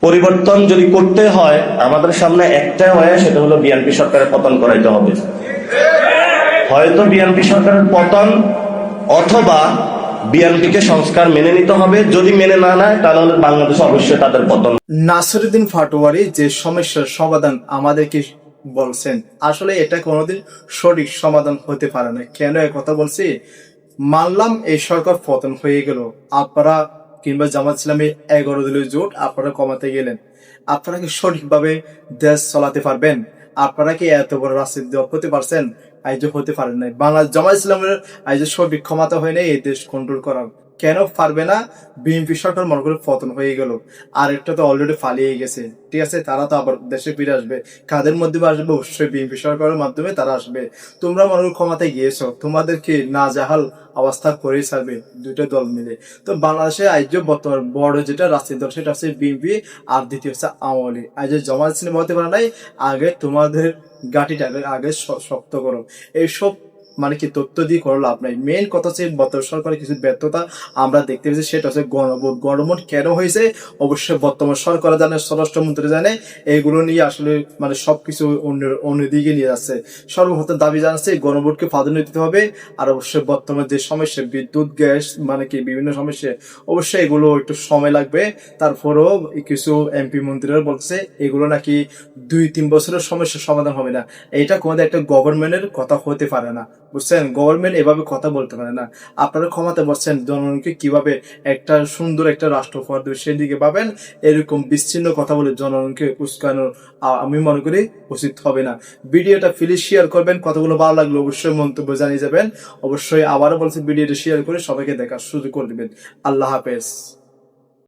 পরিবর্তন যদি করতে হয় আমাদের সামনে একটাই হয়, সেটা হলো বিএনপি সরকারের পতন করাইতে হবে। হয়তো বিএনপি সরকারের পতন, অথবা বিএনপিকে সংস্কার মেনে নিতে হবে। যদি মেনে না নেয় তাহলে বাংলাদেশে অবশ্যই তাদের পতন। নাসিরুদ্দিন পাটোয়ারি যে সমস্যার সমাধান আমাদেরকে বলছেন, আসলে এটা কোনোদিন সঠিক সমাধান হতে পারে না। কেন কথা বলছি? মানলাম এই সরকার পতন হয়ে গেল, আপনারা কিংবা জামাত ইসলামী 11 দলীয় জোট আপনারা কমাতে গেলেন, আপনারা কি সঠিকভাবে দেশ চালাতে পারবেন? আপনারা কি এত বড় রাজনীতি হতে পারছেন? আইজ হতে পারেন নাই। বাংলাদেশ জামাত ইসলামের আইজ সঠিক ক্ষমতা হয় নাই এই দেশ কন্ট্রোল করার। কেন পারবে না? বিএনপি সরকার মনে করে পতন হয়ে গেল, আর একটা তো অলরেডি পালিয়ে গেছে। ঠিক আছে, তারা তো আবার দেশে ফিরে আসবে। কাদের মধ্যে আসবে? অবশ্যই বিএনপি সরকারের মাধ্যমে তারা আসবে। তোমরা মনে করো ক্ষমতায় গিয়েছো, তোমাদেরকে নাজেহাল অবস্থা করে ছাড়বে দুটো দল মিলে। তো বাংলাদেশে আইজ বর্তমান বড় যেটা রাজনীতি দল সেটা হচ্ছে বিএনপি, আর দ্বিতীয় হচ্ছে আওয়ামী লীগ। আইজ জামাত ইসলামী হতে পারে নাই। আগে তোমাদের গাটিটাকে আগে শক্ত করো। এইসব মানে কি তথ্য দিয়ে কোনো লাভ নাই। মেইন কথা হচ্ছে বর্তমান সরকারের কিছু ব্যর্থতা আমরা দেখতে পেয়েছি, সেটা হচ্ছে গণভোট। গণভোট কেন হয়েছে অবশ্যই বর্তমান সরকার জানে, স্বরাষ্ট্রমন্ত্রী জানে। এইগুলো নিয়ে আসলে মানে সবকিছু অন্যদিকে নিয়ে যাচ্ছে। সর্বপ্রথম দাবি জানাচ্ছে গণভোটকে প্রাধান্য দিতে হবে। আর অবশ্যই বর্তমানে যে সমস্যা বিদ্যুৎ, গ্যাস, মানে কি বিভিন্ন সমস্যা, অবশ্যই এগুলো একটু সময় লাগবে। তারপরেও কিছু এমপি মন্ত্রীরা বলছে এগুলো নাকি 2-3 বছরের সমস্যার সমাধান হবে না। এটা কোনোদিন একটা গভর্নমেন্টের কথা হতে পারে না, বুঝছেন? গভর্নমেন্ট এভাবে কথা বলতে পারে না। আপনারা ক্ষমতা বসছেন, জনগণকে কিভাবে একটা সুন্দর একটা রাষ্ট্র উপহার দেবে সেদিকে পাবেন, এরকম বিচ্ছিন্ন কথা বলে জনগণকে উস্কানো আমি মনে করি উচিত হবে না। ভিডিওটা প্লিজ শেয়ার করবেন। কতগুলো ভালো লাগলো অবশ্যই মন্তব্য জানিয়ে যাবেন। অবশ্যই আবারও বলছি, ভিডিওটা শেয়ার করে সবাইকে দেখার সুযোগ করে দিবেন। আল্লাহ হাফেজ।